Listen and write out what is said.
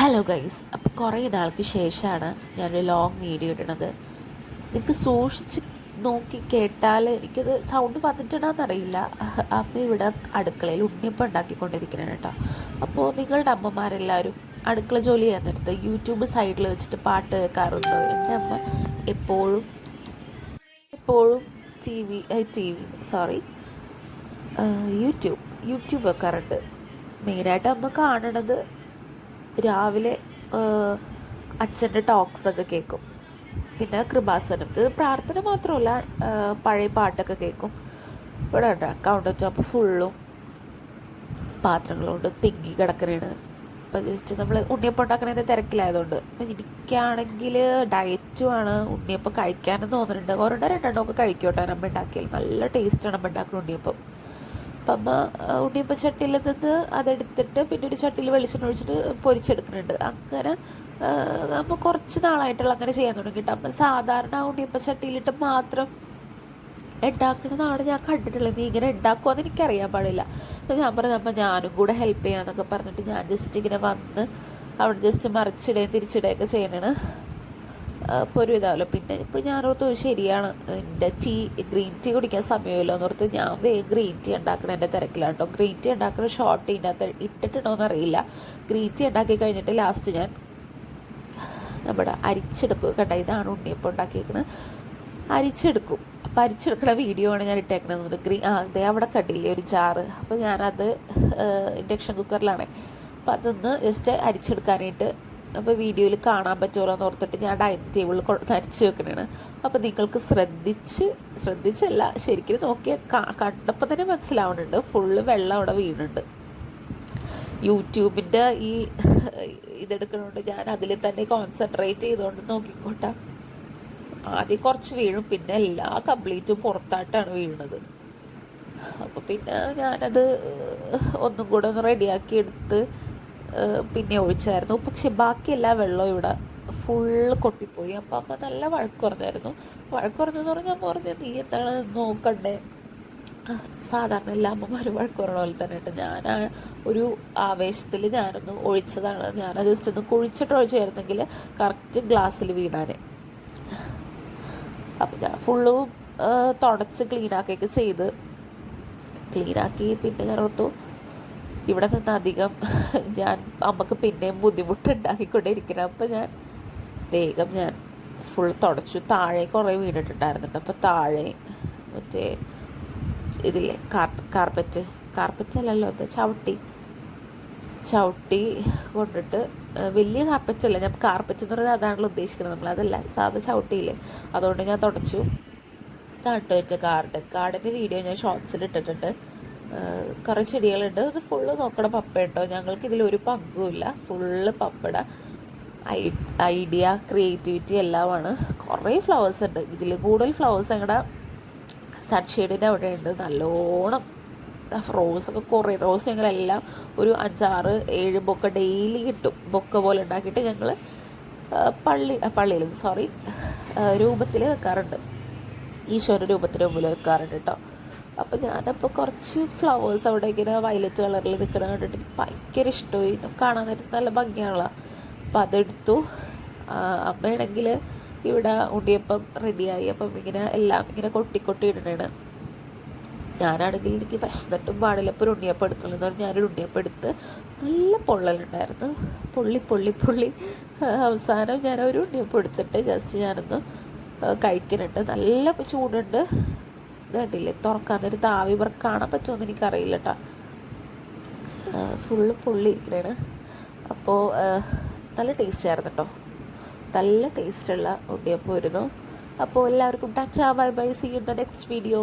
Hello guys, അപ്പോൾ കുറേ നാൾക്ക് ശേഷമാണ് ഞാനൊരു ലോങ് വീഡിയോ ഇടണത്. നിങ്ങൾക്ക് സൂക്ഷിച്ച് നോക്കി കേട്ടാൽ എനിക്കത് സൗണ്ട് വന്നിട്ടുണ്ടോയെന്നറിയില്ല. അമ്മ ഇവിടെ അടുക്കളയിൽ ഉണ്ണിയപ്പം ഉണ്ടാക്കിക്കൊണ്ടിരിക്കണം കേട്ടോ. അപ്പോൾ നിങ്ങളുടെ അമ്മമാരെല്ലാവരും അടുക്കള ജോലി ചെയ്യാൻ നേരത്ത് യൂട്യൂബ് സൈഡിൽ വെച്ചിട്ട് പാട്ട് കേൾക്കാറുണ്ടോ? എൻ്റെ അമ്മ എപ്പോഴും എപ്പോഴും ടി വി സോറി യൂട്യൂബ് വെക്കാറുണ്ട്. മെയിനായിട്ട് അമ്മ കാണണത് രാവിലെ അച്ഛൻ്റെ ടോക്സൊക്കെ കേൾക്കും, പിന്നെ കൃപാസനം. ഇത് പ്രാർത്ഥന മാത്രമല്ല, പഴയ പാട്ടൊക്കെ കേൾക്കും. ഇവിടെ ഉണ്ട് കൗണ്ടർ ടോപ്പ് ഫുള്ളും പാത്രങ്ങളുണ്ട് തിങ്ങി കിടക്കണേണ്. ഇപ്പം ജസ്റ്റ് നമ്മൾ ഉണ്ണിയപ്പം ഉണ്ടാക്കണതിൻ്റെ തിരക്കിലായതുകൊണ്ട്. അപ്പം എനിക്കാണെങ്കിൽ ഡയറ്റുമാണ്, ഉണ്ണിയപ്പം കഴിക്കാനും തോന്നുന്നുണ്ട്. ഒരെണ്ണം രണ്ടെണ്ണം ഒക്കെ കഴിക്കോട്ടെ അമ്മ ഉണ്ടാക്കിയാൽ. നല്ല ടേസ്റ്റാണ് അമ്മ ഉണ്ടാക്കുന്ന ഉണ്ണിയപ്പം. അപ്പം അമ്മ ഉണ്ണിയപ്പം ചട്ടിയിൽ നിന്ന് അതെടുത്തിട്ട് പിന്നെ ഒരു ചട്ടിയിൽ വെളിച്ചെണ്ണ ഒഴിച്ചിട്ട് പൊരിച്ചെടുക്കുന്നുണ്ട്. അങ്ങനെ അമ്മ കുറച്ച് നാളായിട്ടുള്ള അങ്ങനെ ചെയ്യാൻ തുടങ്ങിയിട്ട്. അമ്മ സാധാരണ ഉണ്ണിയപ്പം ചട്ടിയിലിട്ട് മാത്രം ഉണ്ടാക്കുന്നതാണ് ഞാൻ കണ്ടിട്ടുള്ളത്. നീ ഇങ്ങനെ ഉണ്ടാക്കുമെന്ന് എനിക്കറിയാൻ പാടില്ല. അപ്പോൾ ഞാൻ പറഞ്ഞു അപ്പം ഞാനും കൂടെ ഹെൽപ്പ് ചെയ്യാമെന്നൊക്കെ പറഞ്ഞിട്ട് ഞാൻ ജസ്റ്റ് ഇങ്ങനെ വന്ന് അവിടെ ജസ്റ്റ് മറിച്ചിടുകയും തിരിച്ചിടുകയൊക്കെ ചെയ്യണതാണ്. അപ്പോൾ ഒരു ഇതാവല്ലോ. പിന്നെ ഇപ്പോൾ ഞാനോർത്ത് ശരിയാണ്, എൻ്റെ ഗ്രീൻ ടീ കുടിക്കാൻ സമയമില്ല എന്നോർത്ത് ഞാൻ വേഗം ഗ്രീൻ ടീ ഉണ്ടാക്കണം. എൻ്റെ തിരക്കിലാണ് കേട്ടോ. ഗ്രീൻ ടീ ഉണ്ടാക്കുന്ന ഷോർട്ട് ഇതിൻ്റെ അകത്ത് ഇട്ടിട്ടുണ്ടോയെന്ന് അറിയില്ല. ഗ്രീൻ ടീ ഉണ്ടാക്കി കഴിഞ്ഞിട്ട് ലാസ്റ്റ് ഞാൻ നമ്മുടെ അരിച്ചെടുക്കും കേട്ടോ. ഇതാണ് ഉണ്ണിയപ്പം ഉണ്ടാക്കിയേക്കുന്നത്. അരിച്ചെടുക്കും. അപ്പോൾ അരിച്ചെടുക്കുന്ന വീഡിയോ ആണ് ഞാൻ ഇട്ടേക്കുന്നത്. അതേ അവിടെ കണ്ടില്ലേ ഒരു ജാറ്. അപ്പോൾ ഞാനത് ഇൻഡക്ഷൻ കുക്കറിലാണ്. അപ്പോൾ അതൊന്ന് ജസ്റ്റ് അരിച്ചെടുക്കാനായിട്ട് അപ്പോൾ വീഡിയോയിൽ കാണാൻ പറ്റുമല്ലോ എന്ന് ഓർത്തിട്ട് ഞാൻ ഡൈനിങ് ടേബിളിൽ അരിച്ച് വെക്കണതാണ്. അപ്പോൾ നിങ്ങൾക്ക് ശ്രദ്ധിച്ചല്ല ശരിക്കും നോക്കിയാൽ കണ്ടപ്പോൾ തന്നെ മനസ്സിലാവുന്നുണ്ട് ഫുള്ള് വെള്ളം അവിടെ വീണുണ്ട്. യൂട്യൂബിൻ്റെ ഈ ഇതെടുക്കണോണ്ട് ഞാൻ അതിൽ തന്നെ കോൺസെൻട്രേറ്റ് ചെയ്തുകൊണ്ട് നോക്കിക്കോട്ടെ. ആദ്യം കുറച്ച് വീഴും, പിന്നെ എല്ലാ കംപ്ലീറ്റും പുറത്തായിട്ടാണ് വീഴുന്നത്. അപ്പോൾ പിന്നെ ഞാനത് ഒന്നും കൂടെ ഒന്ന് റെഡിയാക്കി എടുത്ത് പിന്നെ ഒഴിച്ചായിരുന്നു. പക്ഷെ ബാക്കി എല്ലാ വെള്ളവും ഇവിടെ ഫുള്ള് കൊട്ടിപ്പോയി. അപ്പം അമ്മ നല്ല വഴക്ക് പറഞ്ഞായിരുന്നു. വഴക്ക് പറഞ്ഞെന്ന് പറഞ്ഞാൽ അമ്മ പറഞ്ഞാൽ നീ എന്താണ് നോക്കണ്ടേ. സാധാരണ എല്ലാ അമ്മമാരും വഴക്ക് പറഞ്ഞ പോലെ തന്നെ കേട്ടോ. ഞാൻ ഒരു ആവേശത്തിൽ ഞാനൊന്ന് ഒഴിച്ചതാണ്. ഞാനത് ജസ്റ്റ് ഒന്ന് കുഴിച്ചിട്ട് ഒഴിച്ചായിരുന്നെങ്കിൽ കറക്റ്റ് ഗ്ലാസ്സിൽ വീണാനെ. അപ്പം ഞാൻ ഫുള്ളും തുടച്ച് ക്ലീനാക്കിയൊക്കെ ചെയ്ത് പിന്നെ ഞാൻ ഓർത്തു ഇവിടെ നിന്ന് അധികം ഞാൻ അമ്മക്ക് പിന്നെയും ബുദ്ധിമുട്ടുണ്ടാക്കിക്കൊണ്ടേയിരിക്കണം. അപ്പം ഞാൻ വേഗം ഫുൾ തുടച്ചു. താഴെ കുറേ വീണിട്ടുണ്ടായിരുന്നുണ്ട്. അപ്പോൾ താഴെ മറ്റേ ഇതില്ലേ കാർപ്പറ്റ് അല്ലല്ലോ, അത് ചവിട്ടി കൊണ്ടിട്ട് വലിയ കാർപ്പറ്റല്ല, ഞാൻ കാർപ്പറ്റ് എന്ന് പറയുന്നത് അതാണല്ലോ ഉദ്ദേശിക്കുന്നത് നമ്മൾ. അതല്ല, സാധാ ചവിട്ടിയില്ലേ, അതുകൊണ്ട് ഞാൻ തുടച്ചു. നട്ടു വെച്ച ഗാർഡൻ്റെ വീഡിയോ ഞാൻ ഷോർട്സിൽ ഇട്ടിട്ടുണ്ട്. കുറേ ചെടികളുണ്ട്. ഇത് ഫുള്ള് നോക്കണ പപ്പ കേട്ടോ. ഞങ്ങൾക്കിതിലൊരു പങ്കുമില്ല. ഫുള്ള് പപ്പയുടെ ഐഡിയ ക്രിയേറ്റിവിറ്റി എല്ലാമാണ്. കുറേ ഫ്ലവേഴ്സ് ഉണ്ട്. ഇതിൽ കൂടുതൽ ഫ്ലവേഴ്സ് ഞങ്ങളുടെ സൺഷെയ്ഡിൻ്റെ അവിടെ ഉണ്ട്. നല്ലോണം റോസൊക്കെ കുറേ ഞങ്ങളെല്ലാം ഒരു 5-6-7 ബൊക്ക ഡെയിലി കിട്ടും. ബൊക്ക പോലെ ഉണ്ടാക്കിയിട്ട് ഞങ്ങൾ പള്ളിയിൽ രൂപത്തിൽ വെക്കാറുണ്ട്. ഈശോയുടെ രൂപത്തിൻ്റെ മുമ്പിൽ വെക്കാറുണ്ട് കേട്ടോ. അപ്പോൾ ഞാനപ്പോൾ കുറച്ച് ഫ്ലവേഴ്സ് അവിടെ ഇങ്ങനെ വയലറ്റ് കളറിൽ നിൽക്കണ കണ്ടിട്ട് എനിക്ക് ഭയങ്കര ഇഷ്ടമായി. കാണാൻ നേരത്തെ നല്ല ഭംഗിയാണല്ലോ. അപ്പോൾ അതെടുത്തു. അമ്മയാണെങ്കിൽ ഇവിടെ ഉണ്ണിയപ്പം റെഡിയായി. അപ്പം എല്ലാം ഇങ്ങനെ കൊട്ടി ഇടണേണ്. ഞാനാണെങ്കിൽ എനിക്ക് വിശന്നിട്ടും പാടില്ല. ഇപ്പോൾ ഒരു ഉണ്ണിയപ്പം എടുക്കണമെന്ന് പറഞ്ഞാൽ ഞാനൊരു ഉണ്ണിയപ്പം എടുത്ത് നല്ല പൊള്ളലുണ്ടായിരുന്നു. പൊള്ളി അവസാനം ഞാനൊരു ഉണ്ണിയപ്പം എടുത്തിട്ട് ജസ്റ്റ് ഞാനൊന്ന് കഴിക്കുന്നുണ്ട്. നല്ല ചൂടുണ്ട്. ഇത് കണ്ടില്ലേ, തുറക്കാൻ നേരത്ത് ആവി ഇവർക്ക് കാണാൻ പറ്റുമെന്ന് എനിക്കറിയില്ല കേട്ടോ. ഫുള്ള് പൊള്ളിയിരിക്കണേണ്. അപ്പോൾ നല്ല ടേസ്റ്റ് ആയിരുന്നു കേട്ടോ. നല്ല ടേസ്റ്റുള്ള ഉണ്ണിയപ്പം വരുന്നു. അപ്പോൾ എല്ലാവർക്കും tata, bye bye, see you in the next video.